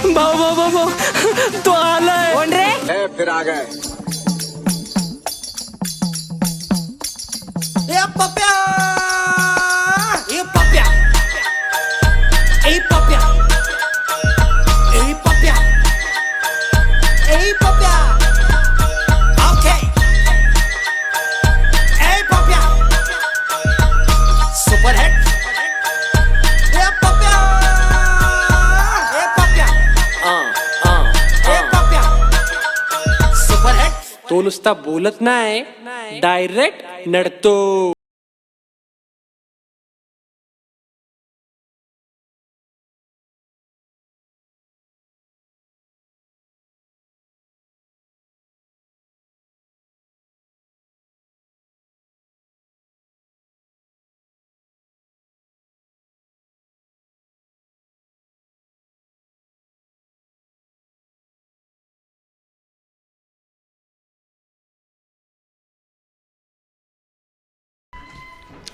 भाऊ भाऊ भाऊ भाऊ, तो आलाय. कोण रे? फिर आ गए. ए पप्या, ए पप्या, ए पप्या, ए पप्या, ए पप्या. ओके. ए पप्या. Super hit. ए पप्या, ए पप्या. ए पप्या. Super hit. तो नुसता बोलत नाही, डायरेक्ट नडतो.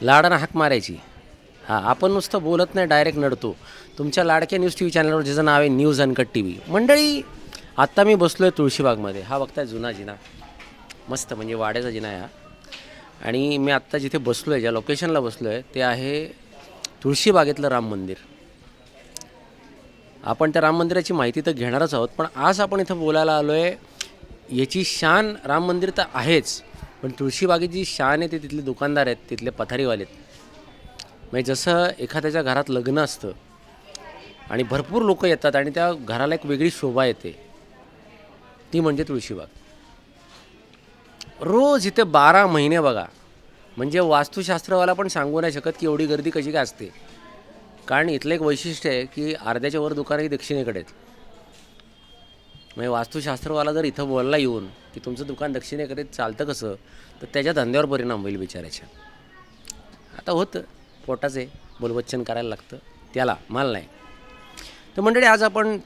लाडानं हाक मारायची. हां, आपण नुसतं बोलत नाही, डायरेक्ट नडतो. तुमच्या लाडक्या न्यूज टी व्ही चॅनलवर ज्याचं नाव आहे न्यूज अनकट टी व्ही. मंडळी, आत्ता मी बसलो आहे तुळशीबागमध्ये. हा बघताय जुना जिना, मस्त म्हणजे वाड्याचा जिना आहे हा. आणि मी आत्ता जिथे बसलो आहे, ज्या लोकेशनला बसलो आहे ते आहे तुळशीबागेतलं राम मंदिर. आपण त्या राम मंदिराची माहिती तर घेणारच आहोत, पण आज आपण इथं बोलायला आलो आहे. याची शान राम मंदिर तर आहेच, पण तुळशीबागेची जी शान आहे ते तिथले दुकानदार आहेत, तिथले पथारीवाले आहेत. म्हणजे जसं एखाद्याच्या घरात लग्न असतं आणि भरपूर लोक येतात आणि त्या घराला एक वेगळी शोभा येते, ती म्हणजे तुळशीबाग. रोज इथे 12 महिने बघा. म्हणजे वास्तुशास्त्रवाला पण सांगू नाही शकत की एवढी गर्दी कशी काय असते. कारण इथलं एक वैशिष्ट्य आहे की अर्ध्याच्या वर दुकानंही दक्षिणेकडे आहेत. म्हणजे वास्तुशास्त्रवाला जर इथं बोलला येऊन की तुमचं दुकान दक्षिणेकडे चालतं कसं, तर त्याच्या धंद्यावर परिणाम होईल बिचारायच्या. आता होतं, पोटाचे बोलबच्चन करायला लागतं, त्याला माल नाही. तर मंडळी, आज आपण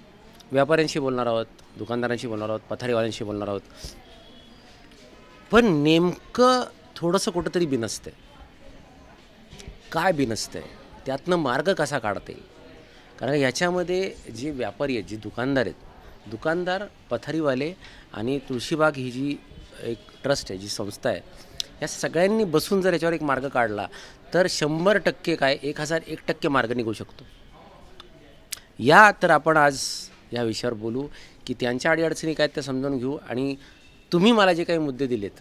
व्यापाऱ्यांशी बोलणार आहोत, दुकानदारांशी बोलणार आहोत, पथारीवाल्यांशी बोलणार आहोत. पण नेमकं थोडंसं कुठंतरी बिनसतं आहे. काय बिनसतं आहे, त्यातनं मार्ग कसा काढता येईल? कारण याच्यामध्ये जे व्यापारी आहेत, जे दुकानदार आहेत, दुकानदार, पथारीवाले आणि तुळशीबाग ही जी एक ट्रस्ट आहे, जी संस्था आहे, या सगळ्यांनी बसून जर याच्यावर एक मार्ग काढला तर 100% काय 1001% मार्ग निघू शकतो. या तर आपण आज या विषयावर बोलू की त्यांच्या अडीअडचणी काय त्या समजावून घेऊ, आणि तुम्ही मला जे काही मुद्दे दिलेत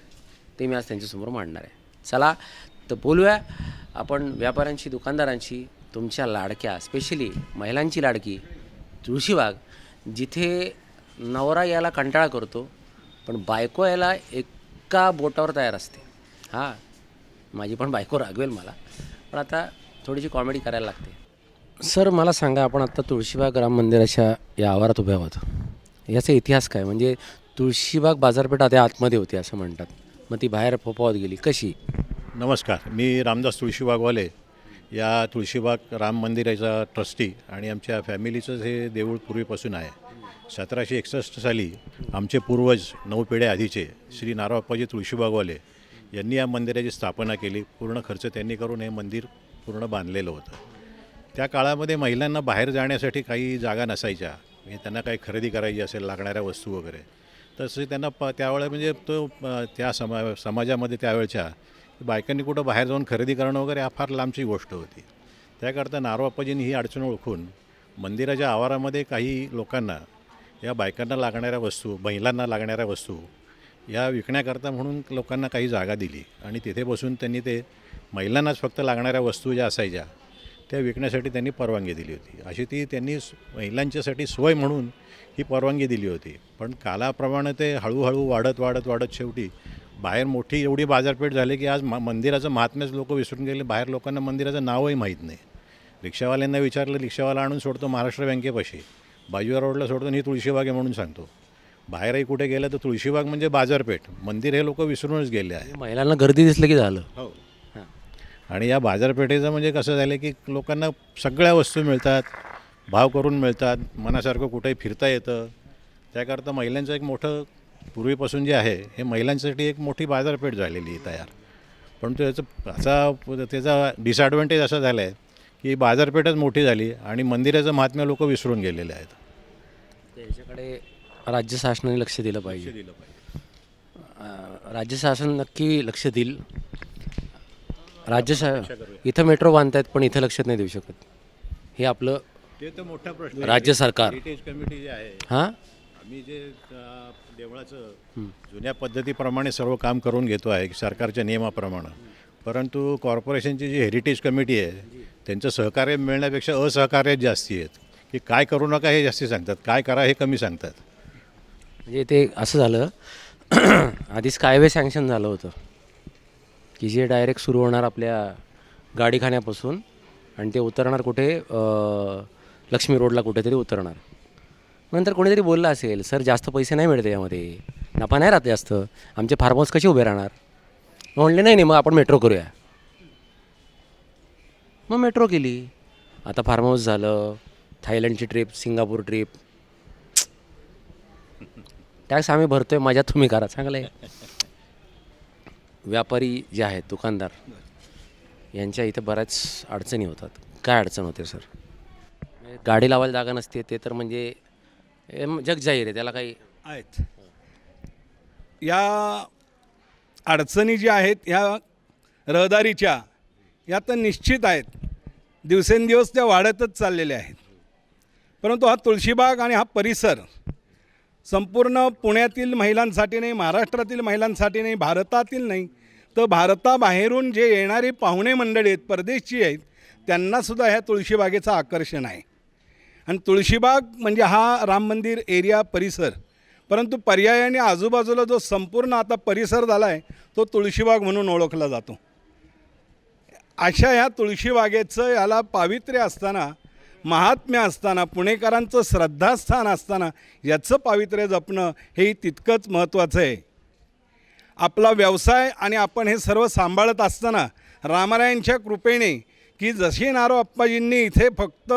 ते मी आज त्यांच्यासमोर मांडणार आहे. चला तर बोलूया आपण व्यापाऱ्यांशी, दुकानदारांशी, तुमच्या लाडक्या, स्पेशली महिलांची लाडकी तुळशीबाग, जिथे नवरा यायला कंटाळा करतो पण बायको यायला एका बोटावर तयार असते. हां, माझी पण बायको रागवेल मला, पण आता थोडीशी कॉमेडी करायला लागते. सर, मला सांगा, आपण आत्ता तुळशीबाग राम मंदिराच्या या आवारात उभ्या आहोत. याचा इतिहास काय? म्हणजे तुळशीबाग बाजारपेठ आता आतमध्ये होती असं म्हणतात, मग ती बाहेर फोपावत गेली कशी? नमस्कार, मी रामदास तुळशीबागवाले, या तुळशीबाग राम मंदिराचा ट्रस्टी आणि आमच्या फॅमिलीचंच हे देऊळ पूर्वीपासून आहे. 1761 साली आमचे पूर्वज 9 पिढ्या आधीचे श्री नारायणप्पाजी तुळशीबागवाले यांनी या मंदिराची स्थापना केली. पूर्ण खर्च त्यांनी करून हे मंदिर पूर्ण बांधलेलं होतं. त्या काळामध्ये महिलांना बाहेर जाण्यासाठी काही जागा नसायच्या. म्हणजे त्यांना काही खरेदी करायची असेल, लागणाऱ्या वस्तू वगैरे, तसे त्यांना त्यावेळेला म्हणजे तो त्या समाजामध्ये त्यावेळच्या बायकांनी कुठं बाहेर जाऊन खरेदी करणं वगैरे हा फार लांबची गोष्ट होती. त्याकरता नारोबाप्पाजींनी ही अडचण ओळखून मंदिराच्या आवारामध्ये काही लोकांना या बायकांना लागणाऱ्या वस्तू, महिलांना लागणाऱ्या वस्तू या विकण्याकरता म्हणून लोकांना काही जागा दिली आणि तिथे बसून त्यांनी ते महिलांनाच फक्त लागणाऱ्या वस्तू ज्या असायच्या त्या विकण्यासाठी त्यांनी परवानगी दिली होती. अशी ती त्यांनी महिलांच्यासाठी सोय म्हणून ही परवानगी दिली होती. पण कालाप्रमाणे ते हळूहळू वाढत शेवटी बाहेर मोठी एवढी बाजारपेठ झाली की आज मंदिराचं महात्म्यच लोक विसरून गेले. बाहेर लोकांना मंदिराचं नावही माहीत नाही. रिक्षावाल्यांना विचारलं, रिक्षावाला आणून सोडतो महाराष्ट्र बँकेपाशी, बाजूला रोडला सोडतो आणि ही तुळशीबाग आहे म्हणून सांगतो. बाहेरही कुठे गेलं तर तुळशीबाग म्हणजे बाजारपेठ, मंदिर हे लोक विसरूनच गेले आहे. महिलांना गर्दी दिसलं की झालं. हो. आणि या बाजारपेठेचं म्हणजे कसं झालं की लोकांना सगळ्या वस्तू मिळतात, भाव करून मिळतात, मनासारखं कुठेही फिरता येतं. त्याकरता महिलांचं एक मोठं पूर्वीपासून जे आहे हे महिलांसाठी एक मोठी बाजारपेठ झालेली आहे तयार. पण त्याचा डिसॲडव्हान्टेज असा झाला आहे की बाजारपेठच मोठी झाली आणि मंदिराचं महात्म्य लोक विसरून गेलेले आहेत. याच्याकडे राज्य शासनाने लक्ष दिलं पाहिजे. दिलं पाहिजे. राज्य शासन नक्की लक्ष देईल. इथं मेट्रो बांधतायत पण इथं लक्ष नाही देऊ शकत. हे आपलं ते तर मोठा प्रश्न राज्य सरकार. हेरिटेज कमिटी जे आहे, हां आम्ही जे देवळाचं जुन्या पद्धतीप्रमाणे सर्व काम करून घेतो आहे सरकारच्या नियमाप्रमाणे, परंतु कॉर्पोरेशनची जी हेरिटेज कमिटी आहे त्यांचं सहकार्य मिळण्यापेक्षा असहकार्यच जास्ती आहेत, की काय करू नका हे जास्ती सांगतात, काय करा हे कमी सांगतात. म्हणजे ते असं झालं आधीच कायवे सँक्शन झालं होतं की जे डायरेक्ट सुरू होणार आपल्या गाडीखान्यापासून आणि ते उतरणार कुठे लक्ष्मी रोडला कुठेतरी उतरणार. नंतर कोणीतरी बोललं असेल सर जास्त पैसे नाही मिळते यामध्ये, नफा नाही राहत जास्त, आमचे फार्म हाऊस कसे उभे राहणार. म्हणले नाही मग आपण मेट्रो करूया. मग मेट्रो केली. आता फार्म हाऊस झालं, थायलंडची ट्रिप, सिंगापूर ट्रिप. टॅक्स आम्ही भरतोय, मजा तुम्ही करा, चांगलं आहे. व्यापारी जे आहेत दुकानदार यांच्या इथे बऱ्याच अडचणी होतात. काय अडचण होते सर? गाडी लावायला जागा नसते ते तर म्हणजे जग जाहीर आहे, त्याला काही आहेत. या अडचणी ज्या आहेत ह्या रहदारीच्या, या तर निश्चित आहेत, दिवसेंदिवस त्या वाढतच चाललेल्या आहेत. परंतु हा तुळशीबाग आणि हा परिसर संपूर्ण पुण्यातील महिलांसाठी नाही, महाराष्ट्रातील महिलांसाठी नाही, भारतातील नाही, तर भारताबाहेरून जे येणारे पाहुणे मंडळी आहेत, परदेशी आहेत, त्यांनासुद्धा ह्या तुळशीबागेचं आकर्षण आहे. आणि तुळशीबाग म्हणजे हा राम मंदिर एरिया परिसर, परंतु पर्यायाने आजूबाजूला जो संपूर्ण आता परिसर झाला आहे तो तुळशीबाग म्हणून ओळखला जातो. अशा ह्या तुळशीबागेचं याला पावित्र्य असताना, महात्म्य असताना, पुणेकरांचं श्रद्धास्थान असताना याचं पावित्र्य जपणं हेही तितकंच महत्त्वाचं आहे. आपला व्यवसाय आणि आपण हे सर्व सांभाळत असताना रामरायांच्या कृपेने की जशी नारो अप्पाजींनी इथे फक्त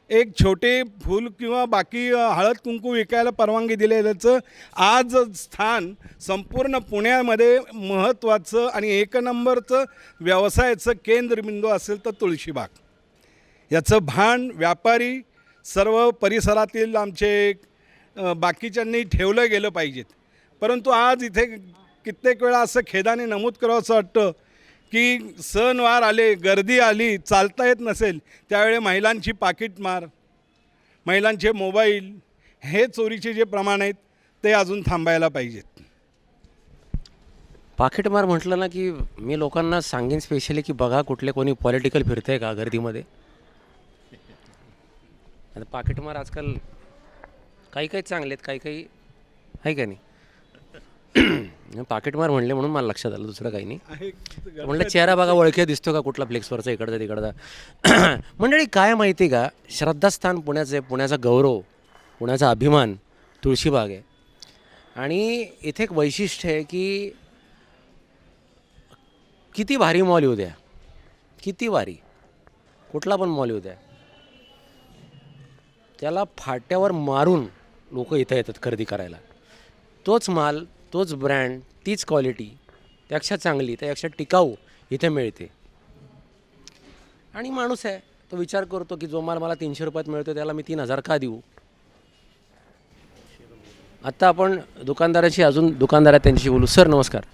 एक छोटे फूल किंवा बाकी हळद कुंकू विकायला परवानगी दिलेल्याचं आज स्थान संपूर्ण पुण्यामध्ये महत्त्वाचं आणि एक नंबरचं व्यवसायाचं केंद्रबिंदू असेल तर तुळशीबाग. याचं भान व्यापारी सर्व परिसरातील आमचे बाकीच्यांनी ठेवलं गेलं पाहिजेत. परंतु आज इथे कित्येक वेळा असं खेदाने नमूद करावं असं वाटतं की सणवार आले, गर्दी आली, चालता येत नसेल त्यावेळी महिलांची पाकिटमार, महिलांचे मोबाईल, हे चोरीचे जे प्रमाण आहेत ते अजून थांबायला पाहिजेत. पाकिटमार म्हटलं ना की मी लोकांना सांगेन स्पेशली की बघा कुठले कोणी पॉलिटिकल फिरतं आहे का गर्दीमध्ये. आता पाकिटमार आजकाल काही काही चांगले आहेत, काही काही आहे का नाही. पाकिटमार म्हणले म्हणून मला लक्षात आलं, दुसरं काही नाही. म्हटलं चेहरा बघा ओळखी दिसतो का कुठला फ्लेक्सवरचा, इकडचा तिकडचा. मंडळी काय माहिती आहे का, श्रद्धास्थान पुण्याचं आहे, पुण्याचा गौरव, पुण्याचा अभिमान तुळशीबाग आहे. आणि इथे एक वैशिष्ट्य आहे की किती भारी मॉल येऊ द्या, किती भारी कुठला पण मॉल येऊ द्या, त्याला फाट्यावर मारून लोक इथं येतात खरेदी करायला. तोच माल, तोच ब्रँड, तीच क्वालिटी, त्यापेक्षा चांगली, त्यापेक्षा टिकाऊ इथे मिळते. आणि माणूस आहे तो विचार करतो की जो माल मला 300 रुपयात मिळतो त्याला मी 3000 का देऊ. आत्ता आपण दुकानदाराशी अजून दुकानदार आहेत त्यांच्याशी बोलू. सर नमस्कार.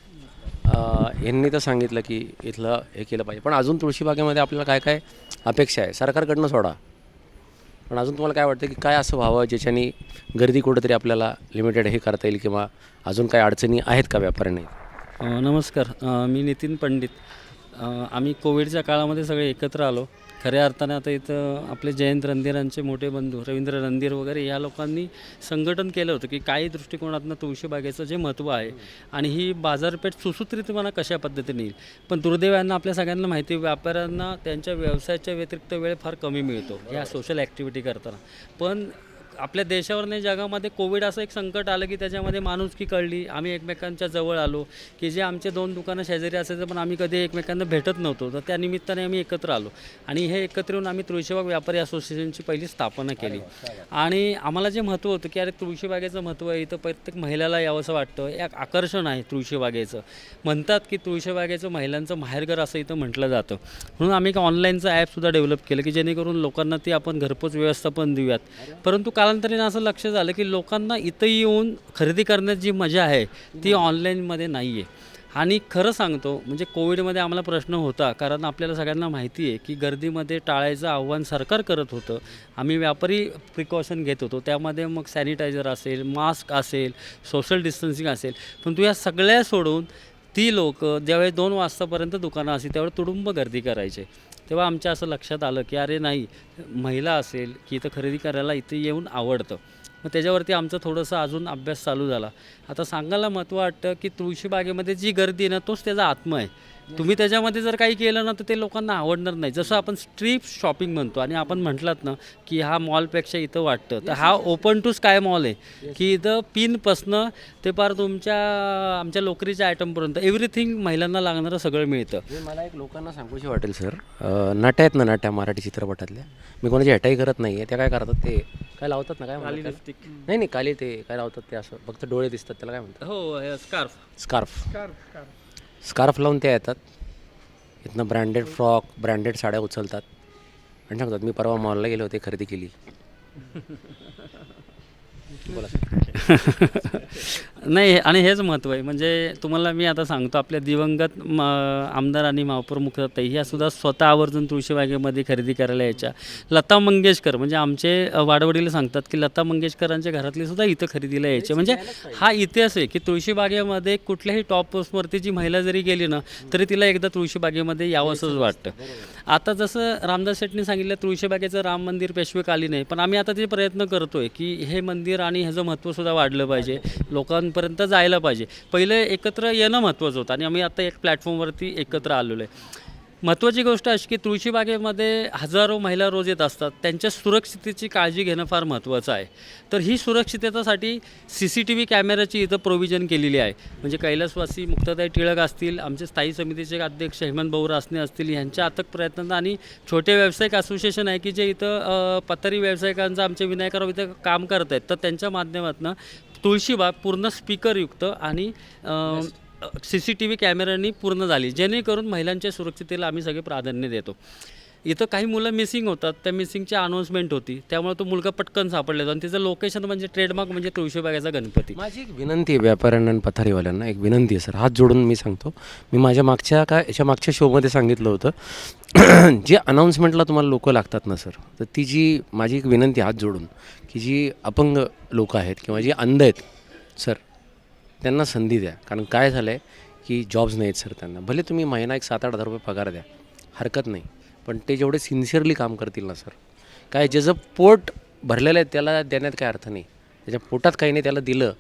यांनी तर सांगितलं की इथलं हे केलं पाहिजे, पण अजून तुळशीबागेमध्ये आपल्याला काय काय अपेक्षा आहे सरकारकडनं सोडा, पण अजून तुम्हाला काय वाटतं की काय असं व्हावं ज्याच्यानी गर्दी कुठंतरी आपल्याला लिमिटेड हे करता येईल, किंवा अजून काही अडचणी आहेत का व्यापाऱ्यांनी? नमस्कार, मी नितीन पंडित. आम्ही कोविडच्या काळामध्ये सगळे एकत्र आलो. खऱ्या अर्थाने आता इथं आपले जयंत रणधीरांचे मोठे बंधू रवींद्र रणधीर वगैरे या लोकांनी संघटन केलं होतं की काही दृष्टिकोनातून तुळशीबागेचं जे महत्त्व आहे आणि ही बाजारपेठ सुसूत्रितपणा कशा पद्धतीने येईल. पण दुर्दैवानं आपल्या सगळ्यांना माहिती, व्यापाऱ्यांना त्यांच्या व्यवसायाच्या व्यतिरिक्त वेळ फार कमी मिळतो ह्या सोशल ॲक्टिव्हिटी करताना. पण आपल्या देशावर नाही जगामध्ये कोविड असं एक संकट आलं की त्याच्यामध्ये माणुसकी कळली, आम्ही एकमेकांच्या जवळ आलो. की जे आमचे 2 दुकानं शेजारी असायचं पण आम्ही कधी एकमेकांना भेटत नव्हतो, तर त्या निमित्ताने आम्ही एकत्र आलो आणि हे एकत्र येऊन आम्ही तुळशीबाग व्यापारी असोसिएशनची पहिली स्थापना केली. आणि आम्हाला जे महत्त्व होतं की अरे तुळशीबागेचं महत्त्व आहे, इथं प्रत्येक महिलाला यावंसं वाटतं, एक आकर्षण आहे तुळशीबागेचं. म्हणतात की तुळशीबागेचं महिलांचं माहेरघर असं इथं म्हटलं जातं. म्हणून आम्ही एक ऑनलाईनचं ॲपसुद्धा डेव्हलप केलं की जेणेकरून लोकांना ती आपण घरपोच व्यवस्थापन देऊयात. परंतु कालांतराने असं लक्ष झालं की लोकांना इथं येऊन खरेदी करण्याची जी मजा आहे ती ऑनलाईनमध्ये नाही आहे. आणि खरं सांगतो म्हणजे कोविडमध्ये आम्हाला प्रश्न होता, कारण आपल्याला सगळ्यांना माहिती आहे की गर्दीमध्ये टाळायचं आव्हान सरकार करत होतं. आम्ही व्यापारी प्रिकॉशन घेत होतो, त्यामध्ये मग सॅनिटायझर असेल, मास्क असेल, सोशल डिस्टन्सिंग असेल. पण तू या सगळ्या सोडून ती लोक ज्यावेळेस 2 वाजतापर्यंत दुकानं असतील त्यावेळेस तुडुंब गर्दी करायचे. तेव्हा आमच्या असं लक्षात आलं की अरे नाही, महिला असेल की इथं खरेदी करायला इथे येऊन आवडतं. मग त्याच्यावरती आमचं थोडंसं अजून अभ्यास चालू झाला. आता सांगायला महत्त्व वाटतं की तुळशीबागेमध्ये जी गर्दी आहे ना, तोच त्याचा आत्मा आहे. तुम्ही त्याच्यामध्ये जर काही केलं ना तर ते लोकांना आवडणार नाही. जसं आपण स्ट्रीट शॉपिंग म्हणतो आणि आपण म्हटलात ना की हा मॉलपेक्षा इथं वाटतं, तर हा ओपन टू स्काय मॉल आहे की इथं पिनपासनं ते पार तुमच्या आमच्या लोकरीच्या आयटमपर्यंत एव्हरीथिंग महिलांना लागणारं सगळं मिळतं. मला एक लोकांना सांगूशी वाटेल सर, नाट्या आहेत ना, नाट्या मराठी चित्रपटातल्या, मी कोणाची हटाई करत नाही आहे. त्या काय करतात, ते काय लावतात ना, काय म्हणतात लिपस्टिक. नाही नाही, काली ते काय लावतात ते, असं फक्त डोळे दिसतात, त्याला काय म्हणतात? हो, स्कार्फ. स्कार्फ लावून त्या येतात इथनं, ब्रँडेड फ्रॉक, ब्रँडेड साड्या उचलतात आणि सांगतात मी परवा मॉलला गेले होते, खरेदी केली. नाही, आणि हेच महत्त्व आहे. म्हणजे तुम्हाला मी आता सांगतो, आपल्या दिवंगत आमदार आणि महापौर मुख्यताई ह्यासुद्धा स्वतः आवर्जून तुळशीबागेमध्ये खरेदी करायला यायच्या. लता मंगेशकर म्हणजे आमचे वाडवडील सांगतात की लता मंगेशकरांच्या घरातली सुद्धा इथं खरेदीला यायचे. म्हणजे हा इतिहास आहे की तुळशीबागेमध्ये कुठल्याही टॉप पोस्टवरती जी महिला जरी गेली ना तरी तिला एकदा तुळशीबागेमध्ये यावंसंच वाटतं. आता जसं रामदास शेट्टी सांगितलं, तुळशीबागेचं राम मंदिर पेशवेकालीन आहे, पण आम्ही आता ते प्रयत्न करतो आहे की हे मंदिर आणि ह्याचं महत्त्वसुद्धा वाढलं पाहिजे, लोकांपर्यंत जायला पाहिजे. पहिलं एकत्र येणं महत्त्वाचं होतं आणि आम्ही आता एक प्लॅटफॉर्मवरती एकत्र आलेलो आहे. महत्त्वाची गोष्ट अशी की तुळशीबागेमध्ये हजारो महिला रोज येत असतात, त्यांच्या सुरक्षिततेची काळजी घेणं फार महत्त्वाचं आहे. तर ही सुरक्षिततेसाठी CCTV कॅमेऱ्याची इथं प्रोव्हिजन केलेली आहे. म्हणजे कैलासवासी मुक्ताताई टिळक असतील, आमचे स्थायी समितीचे अध्यक्ष हेमंत भाऊ रासने असतील, यांच्या अथक प्रयत्नांना, आणि छोटे व्यावसायिक असोसिएशन आहे की जे इथं पथारी व्यावसायिकांचं आमचे विनायकराव इथं काम करत आहेत, तर त्यांच्या माध्यमातून तुळशीबाग पूर्ण स्पीकरयुक्त आणि CCTV कॅमेऱ्यांनी पूर्ण झाली, जेणेकरून महिलांच्या सुरक्षिततेला आम्ही सगळे प्राधान्य देतो. इथं काही मुलं मिसिंग होतात, त्या मिसिंगची अनाऊन्समेंट होती, त्यामुळे तो मुलगा पटकन सापडला आणि तिचं लोकेशन म्हणजे ट्रेडमार्क म्हणजे तुळशीबागेचा गणपती. माझी एक विनंती आहे व्यापाऱ्यांना आणि पथारीवाल्यांना, एक विनंती आहे सर, हात जोडून मी सांगतो. मी माझ्या मागच्या शोमध्ये सांगितलं होतं जे अनाऊन्समेंटला तुम्हाला लोक लागतात ना सर, तर ती जी माझी एक विनंती हात जोडून की जी अपंग लोक आहेत किंवा जी अंध आहेत सर, त्यांना संधी द्या. कारण काय झालं आहे की जॉब्स नाहीत सर त्यांना. भले तुम्ही महिना एक 7-8 हजार रुपये पगार द्या, हरकत नाही, पण ते जेवढे सिन्सिअरली काम करतील ना सर, काय ज्याचं पोट भरलेलं आहे त्याला देण्यात काय अर्थ नाही. त्याच्या पोटात काही नाही त्याला दिलं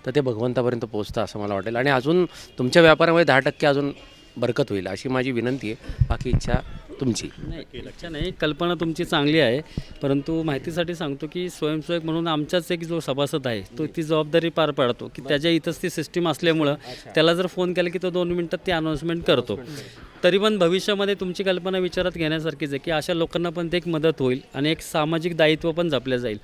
तर ते भगवंतापर्यंत पोचतं असं मला वाटेल. आणि अजून तुमच्या व्यापारामध्ये 10% अजून बरकत होईल अशी माझी विनंती आहे. बाकी इच्छा तुमची. नाही, इच्छा नाही, कल्पना तुमची चांगली आहे, परंतु माहितीसाठी सांगतो की स्वयंसेवक म्हणून आमचाच एक जो सभासद आहे तो ती जबाबदारी पार पाडतो की त्याच्या इथंच ती सिस्टीम असल्यामुळं त्याला जर फोन केला की तो 2 मिनिटात ती अनाऊन्समेंट करतो. तरी पण भविष्यामध्ये तुमची कल्पना विचारात घेण्यासारखीच आहे की अशा लोकांना पण ते एक मदत होईल आणि एक सामाजिक दायित्व पण जपलं जाईल.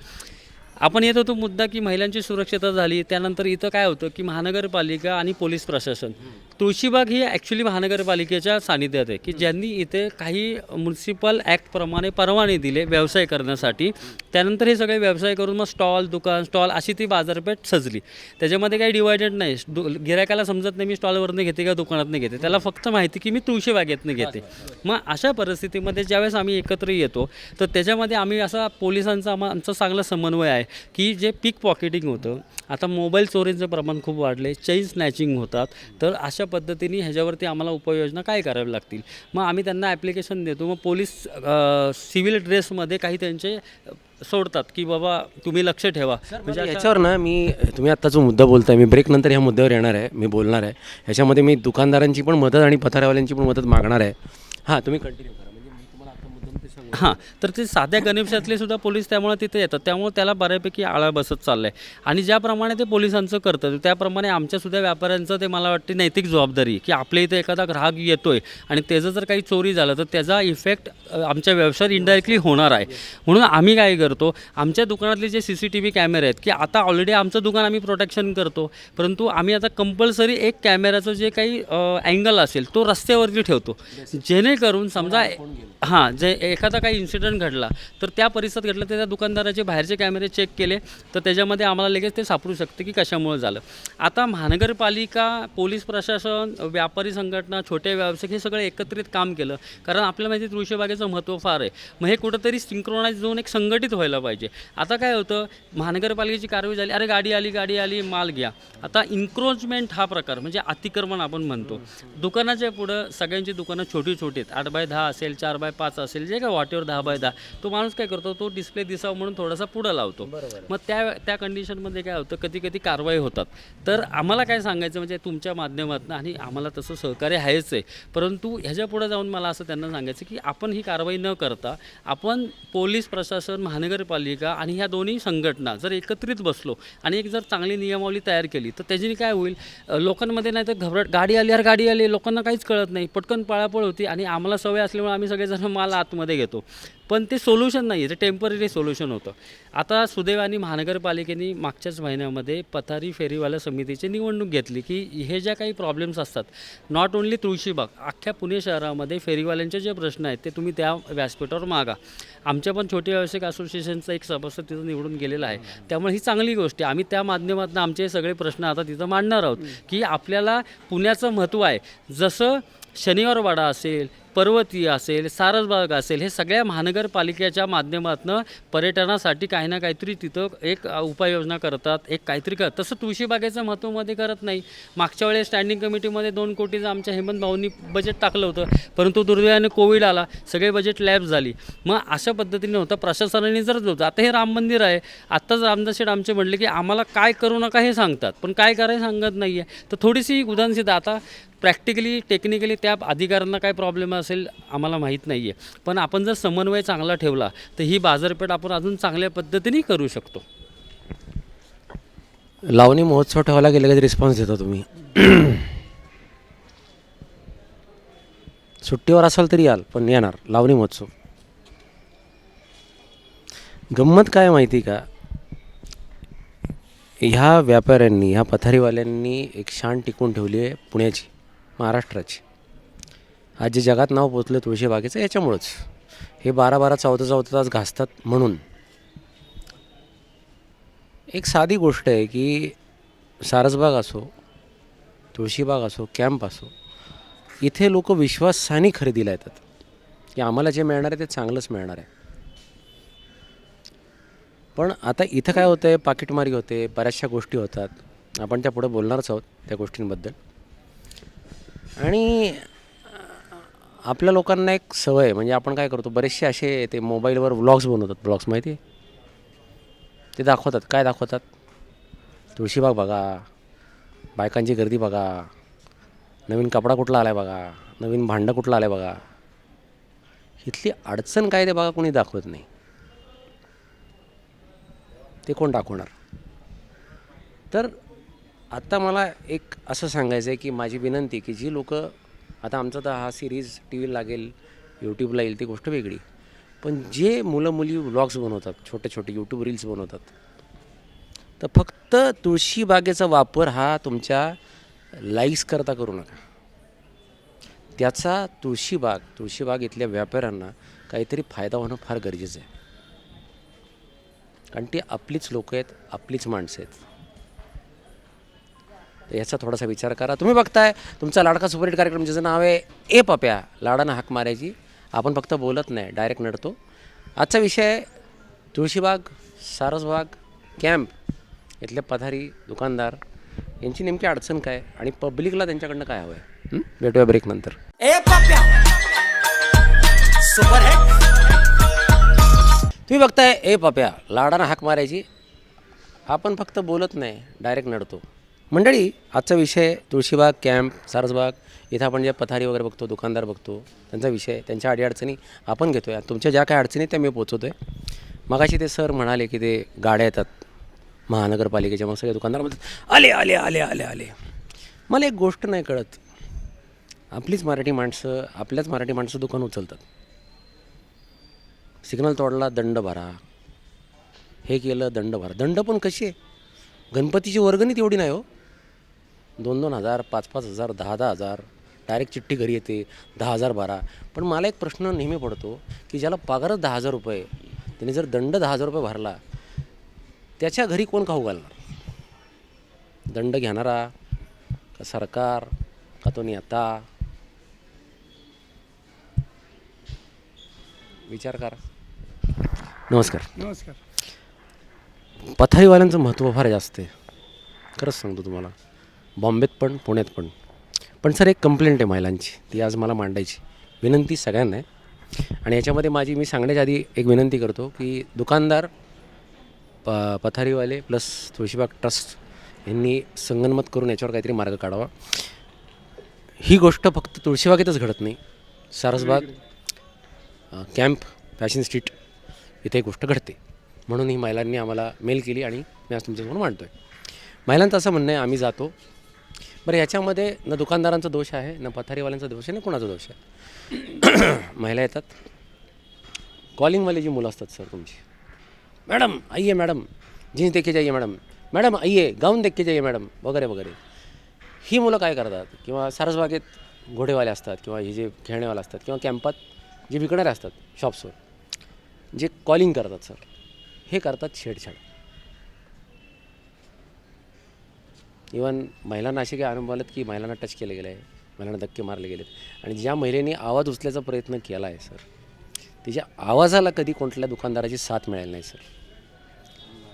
आपण येत होतो मुद्दा की महिलांची सुरक्षितता झाली, त्यानंतर इथं काय होतं की महानगरपालिका आणि पोलीस प्रशासन, तुळशीबाग ही ॲक्च्युली महानगरपालिकेच्या सानिध्यात आहे की ज्यांनी इथे काही म्युन्सिपल ॲक्टप्रमाणे परवाने दिले व्यवसाय करण्यासाठी. त्यानंतर हे सगळे व्यवसाय करून मग स्टॉल अशी ती बाजारपेठ सजली. त्याच्यामध्ये काही डिवायडेड नाही, गिरायकाला समजत नाही मी स्टॉलवरनं घेते का दुकानातनं घेते, त्याला फक्त माहिती की मी तुळशीबागेतनं घेते. मग अशा परिस्थितीमध्ये ज्यावेळेस आम्ही एकत्र येतो तर त्याच्यामध्ये आम्ही असा पोलिसांचा आमचा चांगला समन्वय आहे की जे पिक पॉकेटिंग होतं, आता मोबाईल चोरीचं प्रमाण खूप वाढले, चेन स्नॅचिंग होतात, तर अशा पद्धतीने ह्याच्यावरती आम्हाला उपाययोजना काय करावी लागतील. मग आम्ही त्यांना ॲप्लिकेशन देतो, मग पोलीस सिव्हिल ड्रेसमध्ये काही त्यांचे सोडतात की बाबा तुम्ही लक्ष ठेवा. म्हणजे याच्यावर ना तुम्ही आत्ता जो मुद्दा बोलताय, मी ब्रेकनंतर ह्या मुद्द्यावर येणार आहे, मी बोलणार आहे. ह्याच्यामध्ये मी दुकानदारांची पण मदत आणि पथाऱ्यावाल्यांची पण मदत मागणार आहे. हां, तुम्ही कंटिन्यू करा. हां, तर ते साध्या गणेशातले सुद्धा पोलीस त्यामुळे तिथे येतात, त्यामुळे त्याला बऱ्यापैकी आळा बसत चाललं आहे. आणि ज्याप्रमाणे ते पोलिसांचं करतं त्याप्रमाणे आमच्यासुद्धा व्यापाऱ्यांचं ते मला वाटते नैतिक जबाबदारी की आपल्या इथं एखादा ग्राहक येतो आहे आणि त्याचं जर काही चोरी झालं तर त्याचा इफेक्ट आमच्या व्यवसायात इनडायरेक्टली होणार आहे. म्हणून आम्ही काय करतो, आमच्या दुकानातले जे CCTV कॅमेरे आहेत की आता ऑलरेडी आमचं दुकान आम्ही प्रोटेक्शन करतो, परंतु आम्ही आता कंपल्सरी एक कॅमेऱ्याचं जे काही अँगल असेल तो रस्त्यावरती ठेवतो, जेणेकरून समजा जे एखादा एखादा काही इन्सिडेंट घडला तर त्या परिसरात घडलं तर त्या दुकानदाराचे बाहेरचे कॅमेरे चेक केले तर त्याच्यामध्ये आम्हाला लगेच ते सापडू शकते की कशामुळे झालं. आता महानगरपालिका, पोलीस प्रशासन, व्यापारी संघटना, छोटे व्यावसायिक हे सगळं एकत्रित काम केलं, कारण आपल्याला माहिती तुळशीबागेचं महत्त्व फार आहे. मग हे कुठंतरी सिंक्रोनाइज होऊन एक संघटित व्हायला पाहिजे. आता काय होतं, महानगरपालिकेची कारवाई झाली, अरे गाडी आली माल घ्या. आता इन्क्रोचमेंट हा प्रकार म्हणजे अतिक्रमण आपण म्हणतो. दुकानाच्या पुढं सगळ्यांची दुकानं छोटी आहेत, 8x10 असेल, 4x5 असेल, जे काय वॉटेवर 10x10, तो माणूस काय करतो, तो डिस्प्ले दिसावं म्हणून थोडासा पुढं लावतो. मग त्या कंडिशनमध्ये काय होतं, कधी कारवाई होतात. तर आम्हाला काय सांगायचं म्हणजे तुमच्या माध्यमातून, आणि आम्हाला तसं सहकार्य आहेच आहे, परंतु ह्याच्या पुढे जाऊन मला असं त्यांना सांगायचं की आपण ही कारवाई न करता आपण पोलीस प्रशासन, महानगरपालिका आणि ह्या दोन्ही संघटना जर एकत्रित बसलो आणि एक जर चांगली नियमावली तयार केली तर त्याच्याने काय होईल, लोकांमध्ये नाही तर घबराट, गाडी आली, लोकांना काहीच कळत नाही, पटकन पळापळ होती आणि आम्हाला सवय असल्यामुळे आम्ही सगळेजण माल आतमध्ये घेतो. पण ते सोल्युशन नाही आहे, ते टेम्पररी सोल्युशन होतं. आता सुदैवाने महानगरपालिकेने मागच्याच महिन्यामध्ये पथारी फेरीवाल्या समितीची निवडणूक घेतली की हे ज्या काही प्रॉब्लेम्स असतात, नॉट ओन्ली तुळशीबाग, अख्ख्या पुणे शहरामध्ये फेरीवाल्यांचे जे प्रश्न आहेत ते तुम्ही त्या व्यासपीठावर मागा. आमच्या पण छोटे व्यावसायिक असोसिएशनचा एक सभासद तिथं निवडून गेलेला आहे, त्यामुळे ही चांगली गोष्ट आहे. आम्ही त्या माध्यमातून आमचे सगळे प्रश्न आता तिथं मांडणार आहोत की आपल्याला पुण्याचं महत्त्व आहे. जसं शनिवारवाडा असेल, पर्वती असेल, सारसबाग असेल, हे सगळ्या महानगरपालिकेच्या माध्यमातून पर्यटनासाठी काही ना काहीतरी तिथं एक उपाययोजना करतात, एक काहीतरी करतात. तसं तुळशीबागेचं महत्त्वामध्ये करत नाही. मागच्या वेळेस स्टँडिंग कमिटीमध्ये 2 कोटीचं आमच्या हेमंत भाऊंनी बजेट टाकलं होतं, परंतु दुर्दैवाने कोविड आला, सगळे बजेट लॅप्स झाली. मग अशा पद्धतीने होतं, प्रशासनाने जर होतं. आता हे राम मंदिर आहे, आत्ताच रामदास शेठ आमचे म्हटले की आम्हाला काय करू नका हे सांगतात, पण काय करायचं सांगत नाही आहे. तर थोडीशी उदाहरणसिद्धा आता प्रॅक्टिकली, टेक्निकली त्या अधिकाऱ्यांना काय प्रॉब्लेम असेल आम्हाला माहीत नाही आहे, पण आपण जर समन्वय चांगला ठेवला तर ही बाजारपेठ आपण अजून चांगल्या पद्धतीने करू शकतो. लावणी महोत्सव ठेवायला गेले का रिस्पॉन्स देता तुम्ही? सुट्टीवर असाल तरी याल, पण येणार लावणी महोत्सव. गंमत काय माहिती का, ह्या व्यापाऱ्यांनी, ह्या पथारीवाल्यांनी एक शान टिकवून ठेवली आहे पुण्याची, महाराष्ट्राची. आज जे जगात नाव पोचलं तुळशीबागेचं याच्यामुळंच. हे 12-12, 14-14 तास घासतात म्हणून. एक साधी गोष्ट आहे की सारसबाग असो, तुळशीबाग असो, कॅम्प असो, इथे लोक विश्वासाने खरेदीला येतात की आम्हाला जे मिळणार आहे ते चांगलंच मिळणार आहे. पण आता इथं काय होतं आहे, पाकिटमारी होते, बऱ्याचशा गोष्टी होतात. आपण त्या पुढे बोलणारच आहोत त्या गोष्टींबद्दल. आणि आपल्या लोकांना एक सवय, म्हणजे आपण काय करतो, बरेचसे असे ते मोबाईलवर व्लॉग्स बनवतात. व्लॉग्स माहिती आहे, ते दाखवतात. काय दाखवतात, तुळशीबाग बघा, बायकांची गर्दी बघा, नवीन कपडा कुठला आला आहे बघा, नवीन भांडं कुठलं आलं आहे बघा. इथली अडचण काय ते बघा, कोणी दाखवत नाही. ते कोण दाखवणार? तर आत्ता मला एक असं सांगायचं आहे की माझी विनंती की जी लोक, आता आमचा तर हा सिरीज टी व्हीला लागेल, यूट्यूबला येईल, ती गोष्ट वेगळी, पण जे मुलं मुली व्लॉग्स बनवतात, छोटे छोटे यूट्यूब रील्स बनवतात, तर फक्त तुळशीबागेचा वापर हा तुमच्या लाईक्स करता करू नका. त्याचा तुळशीबाग इथल्या व्यापाऱ्यांना काहीतरी फायदा होणं फार गरजेचं आहे. कारण ती आपलीच लोकं आहेत, आपलीच माणसं आहेत. तर याचा थोडासा विचार करा. तुम्ही बघताय तुमचा लाडका सुपरहिट कार्यक्रम, ज्याचं नाव आहे ए पप्या, लाडानं हाक मारायची. आपण फक्त बोलत नाही, डायरेक्ट नडतो. आजचा विषय आहे तुळशीबाग, सारसबाग, कॅम्प इथले पथारी दुकानदार यांची नेमकी अडचण काय आणि पब्लिकला त्यांच्याकडनं काय हवं आहे. भेटूया ब्रेक नंतर. ए पप्या सुपर हिट. तुम्ही बघताय ए पप्या, लाडानं हाक मारायची. आपण फक्त बोलत नाही, डायरेक्ट नडतो. मंडळी, आजचा विषय तुळशीबाग, कॅम्प, सारसबाग. इथं आपण जे पथारी वगैरे बघतो, दुकानदार बघतो, त्यांचा विषय, त्यांच्या अडीअडचणी आपण घेतो आहे. तुमच्या ज्या काही अडचणी त्या मी पोचवतो आहे. मगाशी ते सर म्हणाले की ते गाड्या येतात महानगरपालिकेच्या, मग सगळे दुकानदार म्हणतात आले आले आले आले आले. मला एक गोष्ट नाही कळत, आपलीच मराठी माणसं दुकान उचलतात. सिग्नल तोडला दंड भरा, हे केलं दंड भरा. दंड पण कशी आहे, गणपतीची वर्गणी तेवढी नाही हो. 2-2 हजार, 5-5 हजार, 10-10 हजार डायरेक्ट चिठ्ठी घरी येते 10,000 भरा. पण मला एक प्रश्न नेहमी पडतो की ज्याला पगारच 10,000 रुपये, त्याने जर दंड 10,000 रुपये भरला, त्याच्या घरी कोण खाऊ घालणार? दंड घेणारा का सरकार का तो नेता? विचार करा. नमस्कार. नमस्कार. पथारीवाल्यांचं महत्त्व फार जास्त आहे, खरंच सांगतो तुम्हाला, बॉम्बेत पण पुण्यात पण. पण सर एक कंप्लेंट आहे महिलांची, ती आज मला मांडायची विनंती सगळ्यांना आहे. आणि याच्यामध्ये मी सांगण्याच्या आधी एक विनंती करतो की दुकानदार, पथारीवाले प्लस तुळशीबाग ट्रस्ट यांनी संगनमत करून याच्यावर काहीतरी मार्ग काढावा. ही गोष्ट फक्त तुळशीबागेतच घडत नाही, सारसबाग, कॅम्प, फॅशन स्ट्रीट इथे एक गोष्ट घडते. म्हणून ही महिलांनी आम्हाला मेल केली आणि मी आज तुमच्यासमोर मांडतो आहे. महिलांचं असं म्हणणं आहे आम्ही जातो. बरं, याच्यामध्ये न दुकानदारांचा दोष आहे, न पथारीवाल्यांचा दोष आहे, न कोणाचा दोष आहे. महिला येतात, कॉलिंगवाले जी मुलं असतात सर तुमची, मॅडम आइए मॅडम, जीन्स देख के जाइए मॅडम, मॅडम आइए गाऊन देख के जाइए मॅडम, वगैरे वगैरे. ही मुलं काय करतात, किंवा सारसबागेत घोडेवाले असतात, किंवा हे जे खेळणेवाले असतात, किंवा कॅम्पात जे विकणारे असतात शॉप्सवर, जे कॉलिंग करतात सर, हे करतात छेडछाड. इवन महिलांना असे काही अनुभव आलेत की महिलांना टच केलं गेलं आहे, महिलांना धक्के मारले गेलेत. आणि ज्या महिलेने आवाज उचलायचा प्रयत्न केला आहे सर, तिच्या आवाजाला कधी कोणत्या दुकानदाराची साथ मिळाली नाही सर.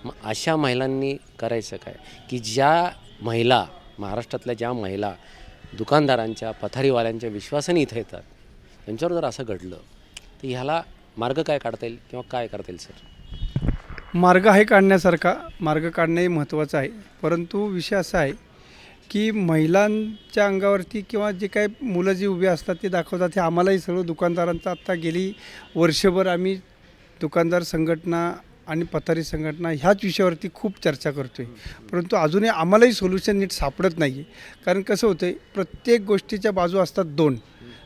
मग अशा महिलांनी करायचं काय की ज्या महिला, महाराष्ट्रातल्या ज्या महिला दुकानदारांच्या, पथारीवाल्यांच्या विश्वासाने इथं येतात, त्यांच्यावर जर असं घडलं तर ह्याला मार्ग काय काढता येईल किंवा काय करता येईल सर? मार्ग आहे काढण्यासारखा, मार्ग काढणंही महत्त्वाचं आहे. परंतु विषय असा आहे की महिलांच्या अंगावरती किंवा जे काही मुलं जी उभी असतात ते दाखवतात, हे आम्हालाही सगळं दुकानदारांचं आत्ता गेली वर्षभर आम्ही दुकानदार संघटना आणि पथारी संघटना ह्याच विषयावरती खूप चर्चा करतो आहे. परंतु अजूनही आम्हालाही सोल्युशन नीट सापडत नाही आहे. कारण कसं होतं आहे, प्रत्येक गोष्टीच्या बाजू असतात दोन.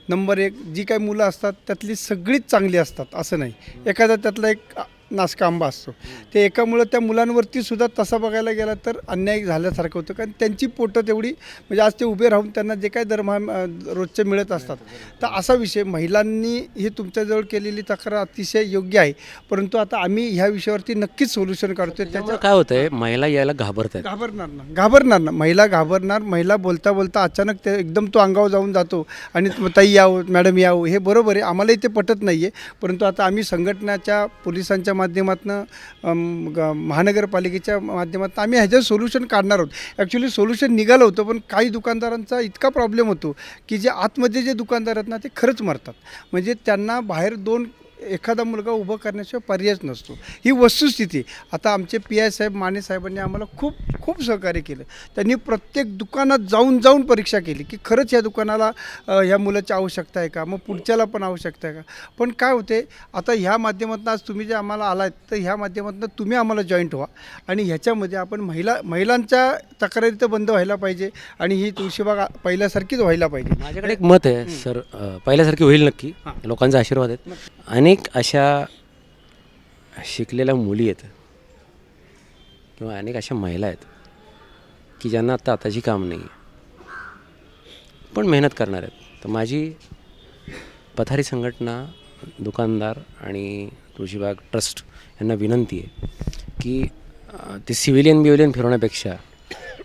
नंबर एक, जी काही मुलं असतात त्यातली सगळीच चांगली असतात असं नाही. एखादा त्यातला एक नासका आंबा असतो, ते एकामुळं त्या मुलांवरती सुद्धा तसा बघायला गेला तर अन्याय झाल्यासारखं होतं. कारण त्यांची पोटं तेवढी, म्हणजे आज ते उभे राहून त्यांना जे काही दरमहा रोजचे मिळत असतात. तर असा विषय, महिलांनी ही तुमच्याजवळ केलेली तक्रार अतिशय योग्य आहे. परंतु आता आम्ही ह्या विषयावरती नक्कीच सोल्युशन काढतोय. त्याच्यामुळे काय होतं आहे, महिला यायला घाबरतात. घाबरणार ना, महिला घाबरणार. महिला बोलता बोलता अचानक ते एकदम तो अंगावर जाऊन जातो आणि ताई यावं, मॅडम यावं, हे बरोबर आहे, आम्हालाही ते पटत नाही आहे. परंतु आता आम्ही संघटनाच्या, पोलिसांच्या माध्यमातून, महानगरपालिकेच्या माध्यमातून आम्ही ह्याचं सोल्युशन काढणार आहोत. ॲक्च्युली सोल्युशन निघालं होतं, पण काही दुकानदारांचा इतका प्रॉब्लेम होतो की जे आतमध्ये जे दुकानदार आहेत ना ते खरंच मरतात. म्हणजे त्यांना बाहेर एखादा मुलगा उभं करण्याशिवाय पर्यायच नसतो. ही वस्तुस्थिती. आता आमचे PI साहेब, माने साहेबांनी आम्हाला खूप खूप सहकार्य केलं. त्यांनी प्रत्येक दुकानात जाऊन परीक्षा केली की खरंच ह्या दुकानाला ह्या मुलाची आवश्यकता आहे का, मग पुढच्याला पण आवश्यकता आहे का. पण काय होते, आता ह्या माध्यमातून आज तुम्ही जे आम्हाला आलात, तर ह्या माध्यमातून तुम्ही आम्हाला जॉईंट व्हा आणि ह्याच्यामध्ये आपण महिलांच्या तक्रारी तर बंद व्हायला पाहिजे आणि ही तुळशीबाग पहिल्यासारखीच व्हायला पाहिजे. माझ्याकडे एक मत आहे सर, पहिल्यासारखी होईल नक्की, लोकांचा आशीर्वाद आहेत. अनेक अशा शिकलेल्या मुली आहेत किंवा अनेक अशा महिला आहेत की ज्यांना आताची काम नाही पण मेहनत करणार आहेत. तर माझी पथारी संघटना, दुकानदार आणि तुळशीबाग ट्रस्ट यांना विनंती आहे की ते सिव्हिलियन फिरवण्यापेक्षा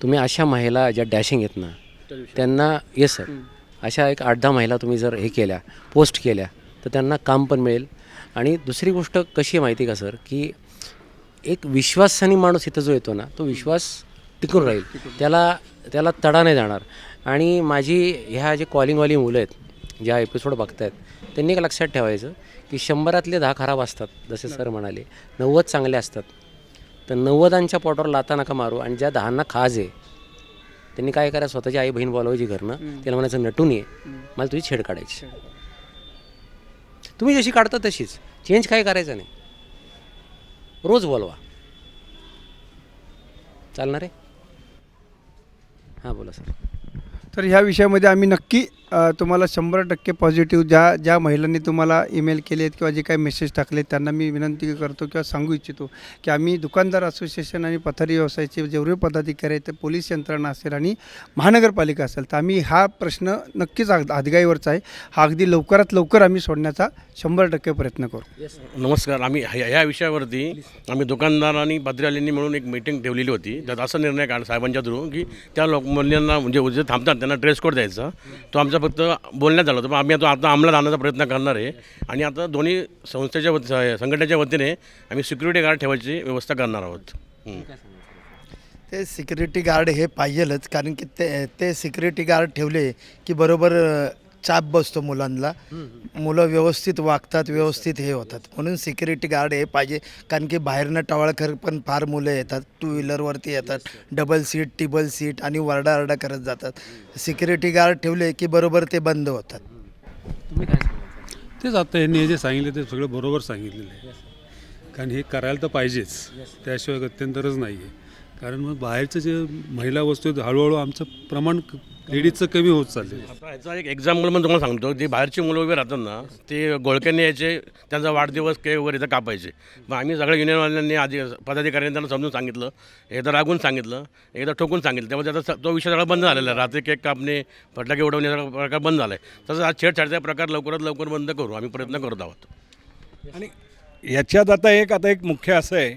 तुम्ही अशा महिला ज्या डॅशिंग आहेत ना, त्यांना येस सर, अशा एक 8-10 महिला तुम्ही जर हे केल्या, पोस्ट केल्या, तर त्यांना काम पण मिळेल. आणि दुसरी गोष्ट कशी आहे माहिती का सर, की एक विश्वासाने माणूस इथं जो येतो ना, तो विश्वास टिकून राहील, त्याला तडा नाही जाणार. आणि माझी ह्या जे कॉलिंगवाली मुलं आहेत, ज्या एपिसोड बघतायत, त्यांनी एक लक्षात ठेवायचं की 100रातले 10 खराब असतात, जसे सर म्हणाले, 90 चांगले असतात. तर 90च्या पोटावर लाता नका मारू. आणि ज्या 10 खाज आहे, त्यांनी काय करा, स्वतःची आई बहीण बोलावायची घरनं, त्याला म्हणायचं नटून ये, मला तुझी छेड काढायची. तुम्ही जशी काढता तशीच, चेंज काय करायचं नाही, रोज बोलवा, चालणार आहे. हां बोला सर. तर ह्या विषयामध्ये आम्ही नक्की तुम्हाला 100% पॉझिटिव्ह ज्या महिलांनी तुम्हाला ईमेल केले आहेत किंवा जे काही मेसेज टाकले त्यांना मी विनंती करतो किंवा सांगू इच्छितो की आम्ही दुकानदार असोसिएशन आणि पथारी व्यवसायाचे जेवढे पदाधिकारी आहेत ते पोलीस यंत्रणा असेल आणि महानगरपालिका असेल तर आम्ही हा प्रश्न नक्कीच हातगाईवरचा आहे. हा अगदी लवकरात लवकर आम्ही सोडण्याचा 100% प्रयत्न करू. नमस्कार. आम्ही ह्या विषयावरती आम्ही दुकानदार आणि पत्रिकाल्यांनी मिळून एक मीटिंग ठेवलेली होती. त्यात असा निर्णय काढ साहेबांच्या थ्रू की त्या मुलांना म्हणजे जे थांबतात त्यांना ड्रेस कोड द्यायचा. तो आमचा फक्त बोलण्यात आला होता, पण आम्ही आता अंमलात आणण्याचा प्रयत्न करणार आहे. आणि आता दोन्ही संघटनेच्या वतीने आम्ही सिक्युरिटी गार्ड ठेवायची व्यवस्था करणार आहोत. ते सिक्युरिटी गार्ड हे पाहिजेलच, कारण की ते सिक्युरिटी गार्ड ठेवले की बरोबर चाप बसतो मुलांना. मुलं व्यवस्थित वागतात, व्यवस्थित हे होतात. म्हणून सिक्युरिटी गार्ड हे पाहिजे, कारण की बाहेरनं टवाळखोर पण फार मुलं येतात, टू व्हीलरवरती येतात, डबल सीट ट्रिबल सीट आणि वरडारडा करत जातात. सिक्युरिटी गार्ड ठेवले की बरोबर ते बंद होतात. तेच आता यांनी जे सांगितले ते सगळं बरोबर सांगितलेलं आहे. कारण हे करायला तर पाहिजेच, त्याशिवाय गत्यंतरच नाही आहे. कारण मग बाहेरचं जे महिला वस्तू आहेत हळूहळू आमचं प्रमाण लेडीजचं कमी होत चाललं आहे. आता ह्याचा एक एक्झाम्पल पण तुम्हाला सांगतो. जे बाहेरची मुलं उभे राहतात ना, ते गोळक्याने यायचे, त्यांचा वाढदिवस केक वगैरे इथं कापायचे. मग आम्ही सगळ्या युनियनवाल्यांनी आधी पदाधिकाऱ्यांनी त्यांना समजून सांगितलं, एकदा रागून सांगितलं, एकदा ठोकून सांगितलं. त्यामुळे त्याचा तो विषय सगळा बंद झालेला आहे. रात्री केक कापणे, फटाके उडवण्याचा प्रकार बंद झाला आहे. तसंच आज छेडछाडचा प्रकार लवकरात लवकर बंद करू आम्ही प्रयत्न करत आहोत. आणि याच्यात आता एक मुख्य असं आहे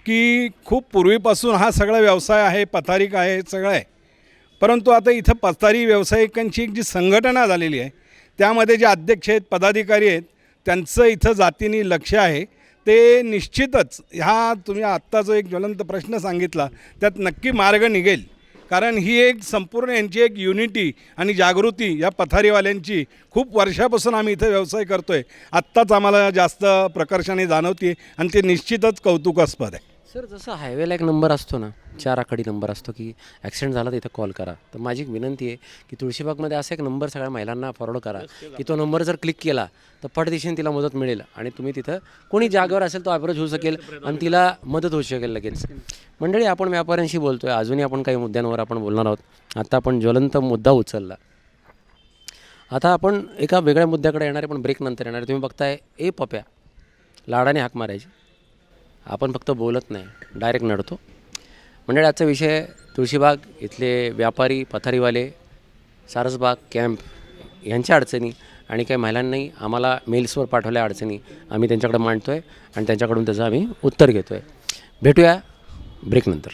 की खूप पूर्वीपासून हा सगळा व्यवसाय आहे, पथारीक आहे, सगळं आहे. परंतु आता इथं पथारी व्यावसायिकांची एक जी संघटना झालेली आहे त्यामध्ये जे अध्यक्ष आहेत, पदाधिकारी आहेत, त्यांचं इथं जातीने लक्ष आहे. ते निश्चितच ह्या तुम्ही आत्ता जो एक ज्वलंत प्रश्न सांगितला त्यात नक्की मार्ग निघेल. कारण ही एक संपूर्ण यांची एक युनिटी आणि जागृती या पथारीवाल्यांची खूप वर्षापासून आम्ही इथं व्यवसाय करतो आहे. आत्ताच आम्हाला जास्त प्रकर्षाने जाणवते आणि ते निश्चितच कौतुकास्पद आहे. सर, जसं हायवेला एक नंबर असतो ना, 4 आकडी नंबर असतो की ॲक्सिडेंट झाला तर इथं कॉल करा. तर माझी एक विनंती आहे की तुळशीबागमध्ये असा एक नंबर सगळ्या महिलांना फॉरवर्ड करा की तो नंबर जर क्लिक केला तर पटदिशीने तिला मदत मिळेल आणि तुम्ही तिथं कोणी जागेवर असेल तो अप्रोच होऊ शकेल आणि तिला मदत होऊ शकेल लगेच. मंडळी, आपण व्यापाऱ्यांशी बोलतो आहे. अजूनही आपण काही मुद्द्यांवर आपण बोलणार आहोत. आता आपण ज्वलंत मुद्दा उचलला. आता आपण एका वेगळ्या मुद्द्याकडे येणार आहे, पण ब्रेक नंतर येणार आहे. तुम्ही बघताय ए पप्या, लाडाने हाक मारायची. आपण फक्त बोलत नाही, डायरेक्ट नडतो. म्हणजे आजचा विषय तुळशीबाग इथले व्यापारी, पथारीवाले, सारसबाग कॅम्प यांच्या अडचणी आणि काही महिलांनी आम्हाला मेल्सवर पाठवल्या अडचणी आम्ही त्यांच्याकडे मांडतो आहे आणि त्यांच्याकडून त्याचं आम्ही उत्तर घेतो आहे. भेटूया ब्रेकनंतर.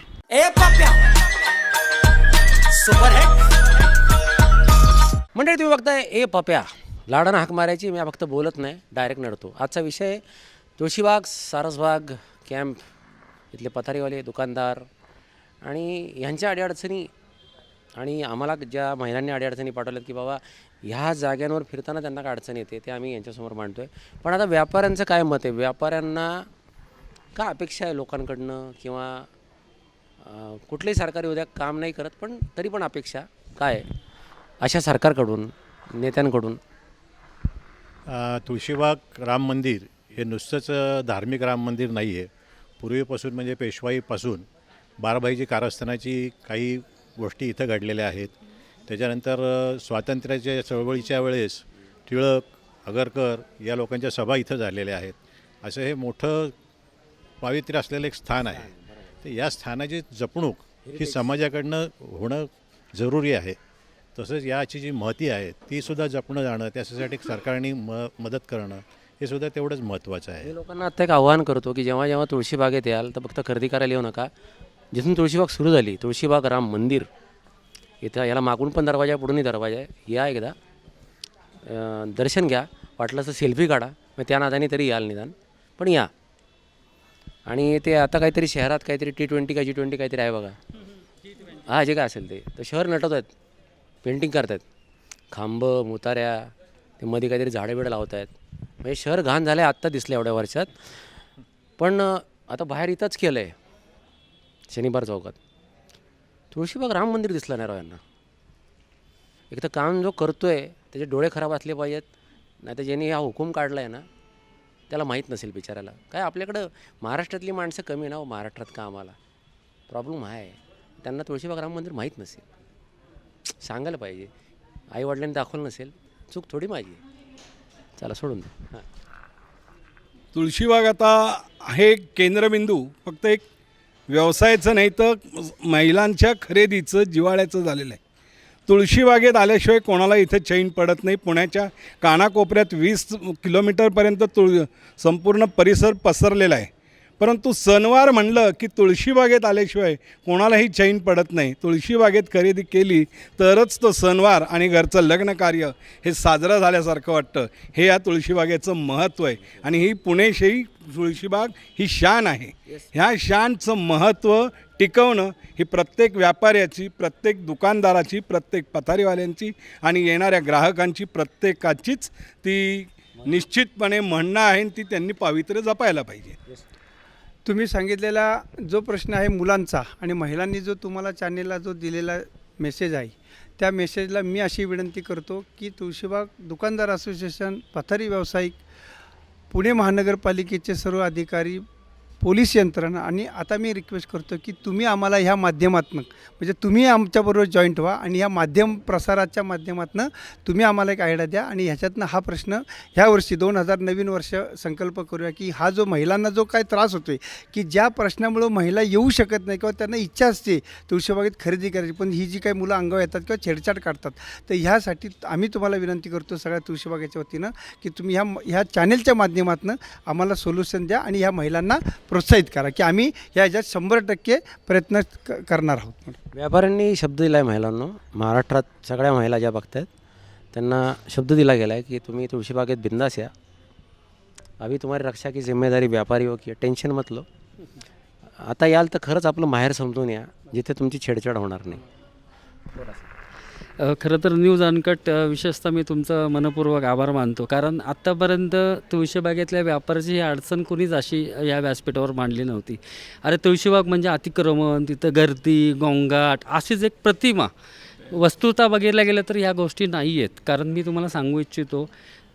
म्हणजे तुम्ही बघताय ए पप्या, लाडानं हाक मारायची. मी फक्त बोलत नाही, डायरेक्ट नडतो. आजचा विषय तुळशीबाग, सारसबाग कॅम्प इथले पथारीवाले, दुकानदार आणि ह्यांच्या अडीअडचणी आणि आम्हाला ज्या महिलांनी अडीअडचणी पाठवल्यात की बाबा ह्या जाग्यांवर फिरताना त्यांना काय अडचण येते ते आम्ही यांच्यासमोर मांडतो आहे. पण आता व्यापाऱ्यांचं काय मत आहे? व्यापाऱ्यांना काय अपेक्षा आहे लोकांकडनं किंवा कुठलेही सरकारी उद्या काम नाही करत पण तरी पण अपेक्षा काय आहे अशा सरकारकडून, नेत्यांकडून? तुळशीबाग राम मंदिर हे नुसतंच धार्मिक राम मंदिर नाही आहे. पूर्वीपासून म्हणजे पेशवाईपासून बाराभाईची कारस्थानाची काही गोष्टी इथं घडलेल्या आहेत. त्याच्यानंतर स्वातंत्र्याच्या चळवळीच्या वेळेस टिळक, आगरकर या लोकांच्या सभा इथं झालेल्या आहेत. असं हे मोठं पावित्र्य असलेलं एक स्थान आहे. तर या स्थानाची जपणूक ही समाजाकडनं होणं जरुरी आहे. तसंच याची जी महती आहे तीसुद्धा जपणं जाणं, त्याच्यासाठी सरकारने मदत करणं हे सुद्धा तेवढंच महत्त्वाचं आहे. मी लोकांना आत्ता एक आव्हान करतो की जेव्हा जेव्हा तुळशीबागेत याल तर फक्त खरेदी करायला येऊ नका. जिथून तुळशीबाग सुरू झाली, तुळशीबाग राम मंदिर इथं, याला मागून पण दरवाजा आहे, पुढूनही दरवाजा आहे. या एकदा दर्शन घ्या, वाटलं तर सेल्फी काढा, मग त्या नादाने तरी याल निदान, पण या. आणि ते आता काहीतरी शहरात काहीतरी T20 का G20 काहीतरी आहे बघा, हा जे काय असेल ते तर शहर नटवत आहेत, पेंटिंग करत आहेत, खांबं मुताऱ्या, ते मध्ये काहीतरी झाडं बिडं लावत आहेत. म्हणजे शहर घाण झालं आहे आत्ता दिसलं एवढ्या वर्षात. पण आता बाहेर इथंच केलं आहे शनिवार चौकात. तुळशीबाग राम मंदिर दिसलं नाही राव यांना. एक तर काम जो करतो आहे त्याचे डोळे खराब असले पाहिजेत, नाही तर ज्यांनी हा हुकूम काढला आहे ना त्याला माहीत नसेल बिचारायला. काय आपल्याकडं महाराष्ट्रातली माणसं कमी ना हो महाराष्ट्रात कामाला, प्रॉब्लेम आहे. त्यांना तुळशीबाग राम मंदिर माहीत नसेल, सांगायला पाहिजे. आईवडिलांनी दाखवलं नसेल, चूक थोडी माझी आहे. चला सोडून द्या. हां, तुळशीबाग आता हे केंद्रबिंदू फक्त एक व्यवसायाचं नाही तर महिलांच्या खरेदीचं, जिव्हाळ्याचं झालेलं आहे. तुळशीबागेत आल्याशिवाय कोणाला इथं चैन पडत नाही. पुण्याच्या कानाकोपऱ्यात 20 किलोमीटरपर्यंत संपूर्ण परिसर पसरलेला आहे. परंतु सणवार म्हणलं की तुळशीबागेत आल्याशिवाय कोणालाही चैन पडत नाही. तुळशीबागेत खरेदी केली तरच तो सणवार आणि घरचं लग्न कार्य हे साजरं झाल्यासारखं वाटतं. हे या तुळशीबागेचं महत्त्व आहे आणि ही पुणेशी तुळशीबाग ही शान आहे. ह्या शानचं महत्त्व टिकवणं ही प्रत्येक व्यापाऱ्याची, प्रत्येक दुकानदाराची, प्रत्येक पथारीवाल्यांची आणि येणाऱ्या ग्राहकांची प्रत्येकाचीच ती निश्चितपणे म्हणणं आहे आणि ती त्यांनी पावित्र्य जपायला पाहिजे. तुम्ही सांगितलेला जो प्रश्न आहे मुलांचा आणि महिलांनी जो तुम्हाला चॅनेलला जो दिलेला मेसेज आहे, त्या मेसेजला मी अशी विनंती करतो की तुळशीबाग दुकानदार असोसिएशन, पथारी व्यावसायिक, पुणे महानगरपालिकेचे सर्व अधिकारी, पोलीस यंत्रणा आणि आता मी रिक्वेस्ट करतो की तुम्ही आम्हाला ह्या माध्यमातून म्हणजे तुम्ही आमच्याबरोबर जॉईंट व्हा आणि ह्या माध्यम प्रसाराच्या माध्यमातून तुम्ही आम्हाला एक आयडिया द्या आणि ह्याच्यातनं हा प्रश्न ह्या वर्षी 2000 नवीन वर्ष संकल्प करूया की हा जो महिलांना जो काय त्रास होतो आहे की ज्या प्रश्नामुळं महिला येऊ शकत नाही किंवा त्यांना इच्छा असते तुळशीबागेत खरेदी करायची, पण ही जी काही मुलं अंगावर येतात किंवा छेडछाड काढतात, तर ह्यासाठी आम्ही तुम्हाला विनंती करतो सगळ्या तुळशीबागेच्या वतीनं की तुम्ही ह्या चॅनेलच्या माध्यमातून आम्हाला सोल्युशन द्या आणि ह्या महिलांना प्रोत्साहित करा की आम्ही ह्याच्यात 100% प्रयत्न करणार आहोत. व्यापाऱ्यांनी शब्द दिला आहे महिलांना, महाराष्ट्रात सगळ्या महिला ज्या बघत आहेत त्यांना शब्द दिला गेला आहे की तुम्ही तुळशीबागेत बिंदास या, अभी तुम्हारी रक्षा की जिम्मेदारी व्यापारी हो की टेन्शन मत लो. आता याल तर खरंच आपलं माहेर समजून या जिथे तुमची छेडछाड होणार नाही. खरं तर न्यूज अनकट विशेषतः मी तुमचं मनपूर्वक आभार मानतो, कारण आत्तापर्यंत तुळशीबागेतल्या व्यापाराची ही अडचण कोणीच अशी या व्यासपीठावर मांडली नव्हती. अरे तुळशीबाग म्हणजे अतिक्रमण, तिथं गर्दी, गोंगाट अशीच एक प्रतिमा. वस्तुता बघायला गेलं तर ह्या गोष्टी नाही आहेत. कारण मी तुम्हाला सांगू इच्छितो,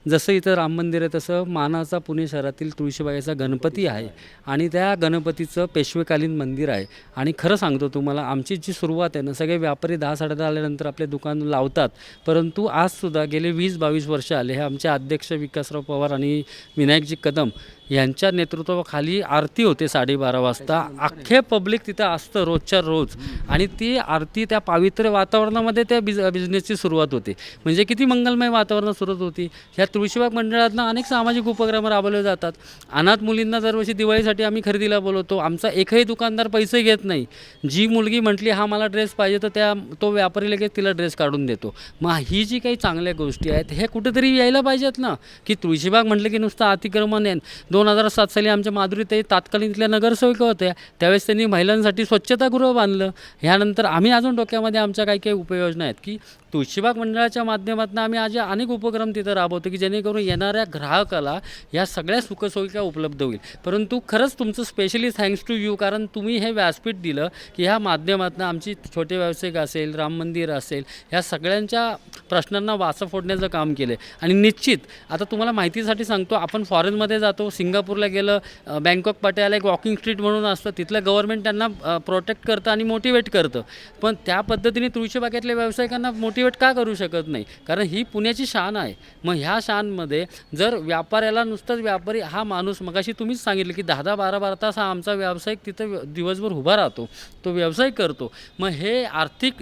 जसं इथं राम मंदिर आहे तसं मानाचा पुणे शहरातील तुळशीबागेचा गणपती आहे आणि त्या गणपतीचं पेशवेकालीन मंदिर आहे. आणि खरं सांगतो तुम्हाला, आमची जी सुरुवात आहे ना, सगळे व्यापारी 10-10:30 आल्यानंतर आपले दुकान लावतात, परंतु आजसुद्धा गेले 20-22 वर्ष आले हे आमचे अध्यक्ष विकासराव पवार आणि विनायकजी कदम यांच्या नेतृत्वाखाली आरती होते 12:30 वाजता. अख्खे पब्लिक तिथं असतं रोजच्या रोज आणि ती आरती त्या पावित्र्य वातावरणामध्ये त्या बिझनेसची सुरुवात होते. म्हणजे किती मंगलमय वातावरण सुरुवात होती. ह्या तुळशीबाग मंडळातनं अनेक सामाजिक उपक्रम राबवले जातात. अनाथ मुलींना दरवर्षी दिवाळीसाठी आम्ही खरेदीला बोलवतो. आमचा एकही दुकानदार पैसे घेत नाही. जी मुलगी म्हटली हा मला ड्रेस पाहिजे तर तो व्यापारी लगेच तिला ड्रेस काढून देतो. मग ही जी काही चांगल्या गोष्टी आहेत हे कुठेतरी यायला पाहिजेत ना, की तुळशीबाग म्हटलं की नुसतं अतिक्रमण आहे. 2007 साली आमच्या माधुरीताई तात्कालीन इथल्या नगरसेविका होत्या, त्यावेळेस त्यांनी महिलांसाठी स्वच्छतागृह बांधलं. ह्यानंतर आम्ही अजून डोक्यामध्ये आमच्या काही उपयोजना आहेत की तुळशीबाग मंडळाच्या माध्यमातून आम्ही आज अनेक उपक्रम तिथं राबवतो की जेणेकरून येणाऱ्या ग्राहकाला या सगळ्या सुखसोयीका उपलब्ध होईल. परंतु खरंच तुमचं स्पेशली थँक्स टू यू, कारण तुम्ही हे व्यासपीठ दिलं की ह्या माध्यमातून आमची छोटे व्यावसायिक असेल, राम मंदिर असेल, ह्या सगळ्यांच्या प्रश्नांना वाचा फोडण्याचं काम केलं आहे. आणि निश्चित आता तुम्हाला माहितीसाठी सांगतो, आपण फॉरेनमध्ये जातो, सिंगापूरला गेलं, बँकॉक पटियाला एक वॉकिंग स्ट्रीट म्हणून असतं, तिथलं गव्हर्नमेंट त्यांना प्रोटेक्ट करतं आणि मोटिवेट करतं. पण त्या पद्धतीने तुळशीबागेतल्या व्यावसायिकांना मोटिवेट का करू शकत नाही? कारण ही पुण्याची शान आहे. मग ह्या शानमध्ये जर व्यापाऱ्याला नुसतंच व्यापारी हा माणूस, मगाशी तुम्हीच सांगितलं की 10-12 तास हा आमचा व्यावसायिक तिथं दिवसभर उभा राहतो, तो व्यवसाय करतो. मग हे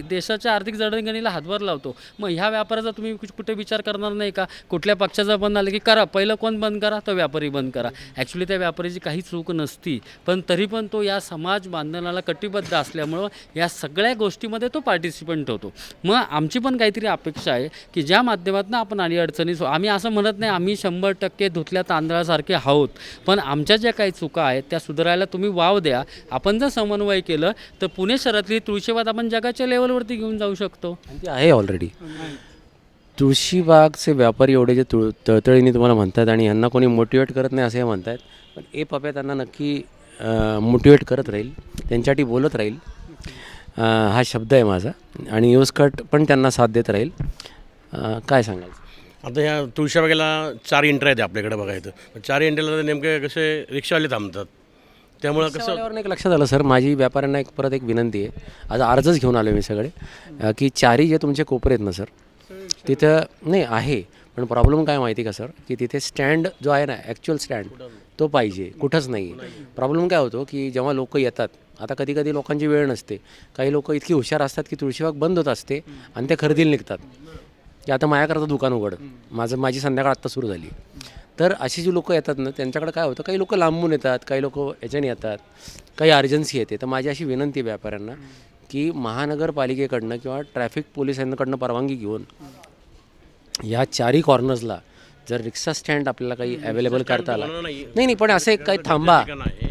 देशाच्या आर्थिक जडणघडणीला हातभार लावतो. मग ह्या व्यापाराचा तुम्ही कुठे विचार करणार नाही का? कुठल्या पक्षाचा बंद आलं की करा, पहिलं कोण बंद करा? तो व्यापारी बंद करा. ॲक्च्युली त्या व्यापाऱ्याची काही चूक नसती, पण तरी पण तो या समाज बांधण्याला कटिबद्ध असल्यामुळं या सगळ्या गोष्टीमध्ये तो पार्टिसिपंट होतो. मग आमची पण काहीतरी अपेक्षा आहे की ज्या माध्यमातून आपण अडचणी आम्ही असं म्हणत नाही आम्ही 100% धुतल्या तांदळासारखे आहोत, पण आमच्या ज्या काही चुका आहेत त्या सुधारायला तुम्ही वाव द्या. आपण जर समन्वय केलं तर पुणे शहरातली तुळशीबाग आपण जगाच्या लेवलवरती घेऊन जाऊ शकतो. आणि ते आहे ऑलरेडी. तुळशीबागचे व्यापारी एवढे जे तळतळीने तुम्हाला म्हणतात आणि यांना कोणी मोटिवेट करत नाही असं हे म्हणतात, पण पप्या त्यांना नक्की मोटिवेट करत राहील, त्यांच्यासाठी बोलत राहील. हा शब्द आहे माझा आणि न्यूज कट पण त्यांना साथ देत राहील. काय सांगाल? आता ह्या तुळशीबागेला 4 एंट्री आहेत आपल्याकडे बघायचं. 4 एंट्रीला नेमके कसे रिक्षावाले थांबतात, त्यामुळं कसं एक लक्षात आलं सर, माझी व्यापाऱ्यांना परत एक विनंती आहे. आज अर्जच घेऊन आलो मी सगळे की 4ही जे तुमचे कोपरे आहेत ना सर, तिथं नाही आहे, पण प्रॉब्लेम काय माहिती का सर, की तिथे स्टँड जो आहे ना, ॲक्च्युअल स्टँड तो पाहिजे, कुठंच नाही. प्रॉब्लेम काय होतो की जेव्हा लोक येतात, आता कधी कधी लोकांची वेळ नसते, काही लोक इतकी हुशार असतात की तुळशीबाग बंद होत असते आणि ते खरेदीला निघतात की आता माझ्याकरता दुकान उघड, माझी संध्याकाळ आत्ता सुरू झाली. तर अशी जी लोकं येतात ना, त्यांच्याकडे काय होतं, काही लोक लांबून येतात, काही लोक याच्याने येतात, काही अर्जन्सी येते. तर माझी अशी विनंती आहे व्यापाऱ्यांना की महानगरपालिकेकडनं किंवा ट्रॅफिक पोलिसांकडनं परवानगी घेऊन या चारही कॉर्नर्सला जर रिक्षा स्टँड आपल्याला काही अवेलेबल करता आला, नाही पण असं एक काही थांबा.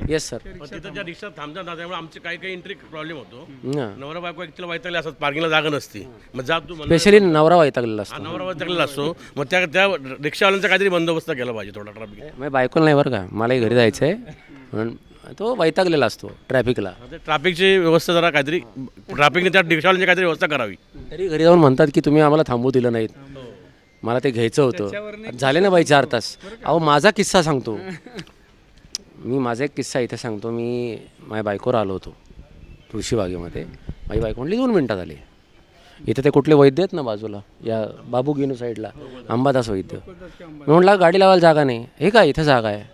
Yes sir. पण तिथं ज्या रिक्षा थांबतात ना, त्यामुळे आमचे काही एंट्री प्रॉब्लेम होतो. हां, नवरा बायको ॲक्च्युअली वैतागले असतात, पार्किंगला जागा नसती, मग जा तू म्हणून स्पेशली नवरा वैतागलेला असतो. नवरा वैतागलेला असतो. मग त्या रिक्षावाल्यांचा काहीतरी बंदोबस्त केला पाहिजे थोडा ट्रॅफिक. मी बायकोला नाही बरं का, मलाही घरी जायचं आहे म्हणून तो वैतागलेला असतो ट्रॅफिकला. ट्रॅफिकची व्यवस्था जरा काहीतरी, ट्रॅफिकने त्या रिक्षावाल्यांची काहीतरी व्यवस्था करावी. तरी घरी जाऊन म्हणतात की तुम्ही आम्हाला थांबू दिलं नाहीत, मला ते घ्यायचं होतं. झाले ना बाई 4 तास. अहो माझा किस्सा सांगतो मी, माझा एक किस्सा इथे सांगतो. मी माझ्या बायकोवर आलो होतो तुळशीबागेमध्ये. माझी बायको म्हणली 2 मिनटात आली. इथे ते कुठले वैद्य आहेत ना बाजूला, या बाबू गिनू साईडला अंबादास वैद्य. मी म्हटलं गाडी लावायला जागा नाही. हे काय इथं जागा आहे.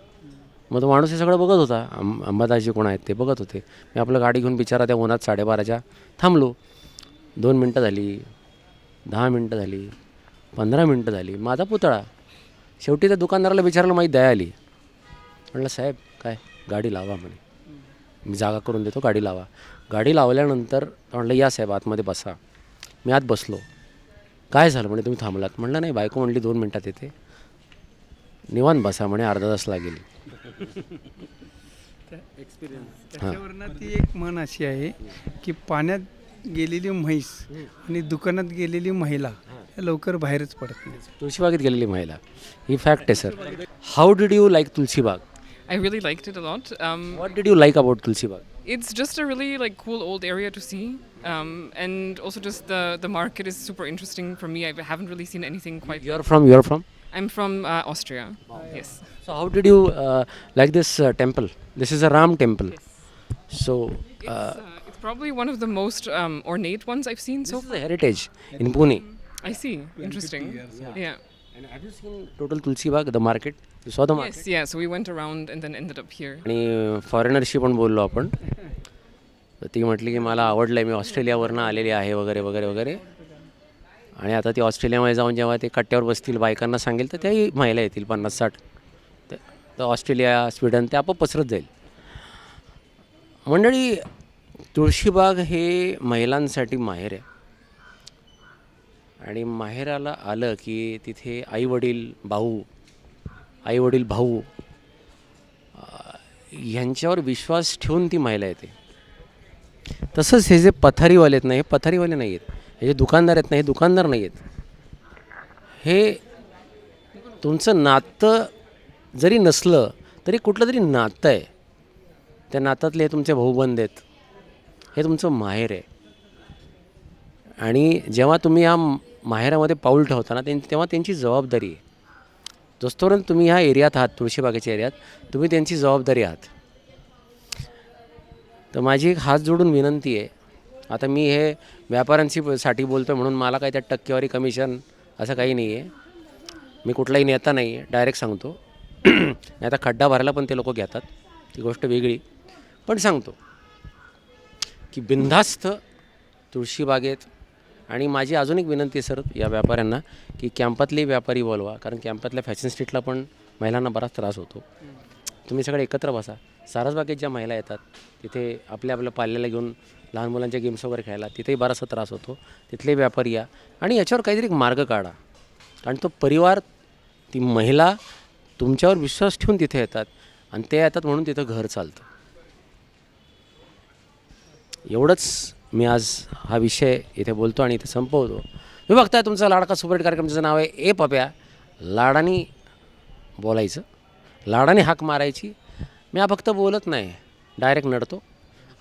मग तो माणूस हे सगळं बघत होता, अंबादासजी कोण आहेत ते बघत होते. मी आपलं गाडी घेऊन बिचारा त्या उन्हात 12:30च्या थांबलो. 2 मिनटं झाली, 10 मिनटं झाली, 15 मिनटं झाली. माझा पुतळा. शेवटी त्या दुकानदाराला विचारलं, माझी दया आली. म्हटलं साहेब काय, गाडी लावा म्हणे, मी जागा करून देतो, गाडी लावा. गाडी लावल्यानंतर म्हटलं या साहेब आतमध्ये बसा. मी आत बसलो. काय झालं म्हणे, तुम्ही थांबलात. म्हटलं नाही, बायको म्हणली 2 मिनटात येते, निवांत बसा म्हणे, अर्धा तास लागेल. त्याच्यावरनं ती एक म्हण अशी आहे की पाण्यात गेलेली म्हैस आणि दुकानात गेलेली महिला या लवकर बाहेरच पडत नाही. तुळशीबागेत गेलेली महिला, ही फॅक्ट आहे sir. How did you like Tulshibag? I really liked it a lot. What did you like about Tulshibag? It's just a really like cool old area to see, and also just the market is super interesting for me. I haven't really seen anything quite. You are from? I'm from Austria. Yes. So how did you like this temple? This is a Ram temple. So It's probably one of the most ornate ones I've seen so this is far. a heritage in Pune. I see. Interesting. Yeah. And have you seen total Tulsibag, the market? You saw the market? Yes. Yeah. So we went around and then ended up here. आणि फॉरेनरशी पण बोललो आपण. तर ती म्हटली की मला आवडलं आहे, मी ऑस्ट्रेलियावरनं आलेली आहे वगैरे वगैरे वगैरे. आणि आता ती ऑस्ट्रेलियामध्ये जाऊन जेव्हा ते कट्ट्यावर बसतील, बायकांना सांगेल तर त्याही महिला येतील 50-60. तर ऑस्ट्रेलिया, स्वीडन ते आपोआप पसरत जाईल. मंडळी, तुळशीबाग हे महिलांसाठी माहेर आहे. आणि माहेराला आलं की तिथे आईवडील भाऊ ह्यांच्यावर विश्वास ठेवून ती महिला येते. तसंच हे जे पथारीवाले आहेत ना, हे पथारीवाले नाही आहेत. हे जे दुकानदार आहेत ना, हे दुकानदार नाही आहेत. हे तुमचं नातं जरी नसलं तरी कुठलं तरी नातं आहे. त्या नातातले हे तुमचे भाऊबंद आहेत, हे तुमचं माहेर आहे. आणि जेव्हा तुम्ही या माहेरामध्ये पाऊल ठेवताना तेव्हा त्यांची जबाबदारी आहे. जोपर्यंत तुम्ही ह्या एरियात आहात, तुळशीबागेच्या एरियात, तुम्ही त्यांची जबाबदारी आहात. तर माझी एक हात जोडून विनंती आहे. आता मी हे व्यापाऱ्यांची साठी बोलतो आहे म्हणून मला काही त्या टक्केवारी कमिशन असं काही नाही आहे. मी कुठलाही नेता नाही आहे, डायरेक्ट सांगतो. नाही आता खड्डा भरायला पण ते लोक घेतात, ती गोष्ट वेगळी. पण सांगतो की बिनधास्त तुळशीबागेत. आणि माझी अजून एक विनंती आहे सर या व्यापाऱ्यांना की कॅम्पातले व्यापारी बोलवा, कारण कॅम्पातल्या फॅशन स्ट्रीटला पण महिलांना बराच त्रास होतो. तुम्ही सगळे एकत्र बसा. सारसबागेत ज्या महिला येतात तिथे आपल्या पाल्याला घेऊन लहान मुलांच्या गेम्स वगैरे खेळायला, तिथेही बराचसा त्रास होतो. तिथले व्यापारी या आणि याच्यावर काहीतरी एक मार्ग काढा. कारण तो परिवार, ती महिला तुमच्यावर विश्वास ठेवून तिथे येतात आणि ते येतात म्हणून तिथं घर चालतं. एवढंच मी आज हा विषय इथे बोलतो आणि इथे संपवतो. मी बघताय तुमचा लाडका सुपरहिट कार्यक्रम, ज्याचं नाव आहे ए पप्या. लाडाने बोलायचं, लाडाने हाक मारायची. मी हा फक्त बोलत नाही, डायरेक्ट नडतो.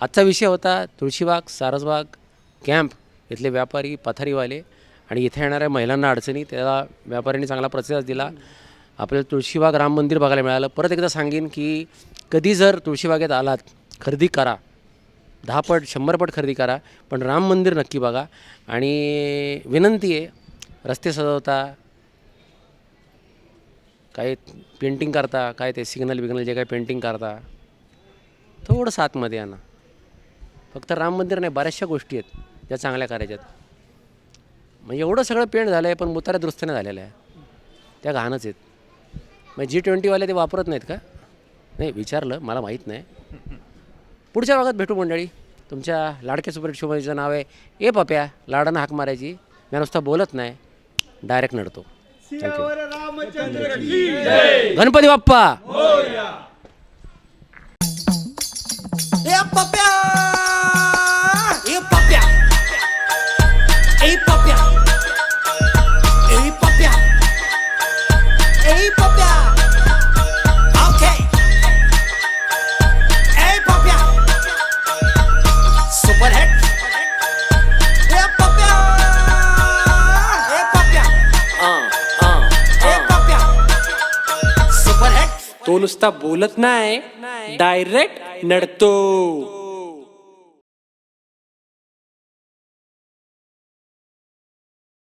आजचा विषय होता तुळशीबाग, सारसबाग कॅम्प इथले व्यापारी, पथारीवाले आणि इथे येणाऱ्या महिलांना अडचणी. त्याला व्यापाऱ्यांनी चांगला प्रतिसाद दिला. आपल्याला तुळशीबाग राम मंदिर बघायला मिळालं. परत एकदा सांगेन की कधी जर तुळशीबागेत आलात, खरेदी करा, 10 पट 100 पट खरेदी करा, पण राम मंदिर नक्की बघा. आणि विनंती आहे रस्ते सजवता, काही पेंटिंग करता, काय ते सिग्नल बिग्नल जे काही पेंटिंग करता, थोडंसं आतमध्ये या ना. फक्त राम मंदिर नाही, बऱ्याचशा गोष्टी आहेत ज्या चांगल्या करायच्यात. म्हणजे एवढं सगळं पेंट झालं आहे पण मुताऱ्या दुरुस्त नाही झालेल्या आहे, त्या घाणच आहेत. मग G20वाले ते वापरत नाहीत का? नाही, विचारलं, मला माहीत नाही. पुढच्या भागात भेटू मंडळी. तुमच्या लाडक्या सुपरहिट शोचं नाव आहे ए पप्या. लाडानं हाक मारायची. मी नुसता बोलत नाही, डायरेक्ट नडतो. थँक्यू. गणपती बाप्पा. ए पप्या, ए पप्या, ए पप्या, ए पप्या, ए पप्या. Okay. ए पप्या, सुपर हिट. ए पप्या, ए पप्या, ए पप्या, सुपर हिट. तो नुसता बोलत नाही, डायरेक्ट नडतो.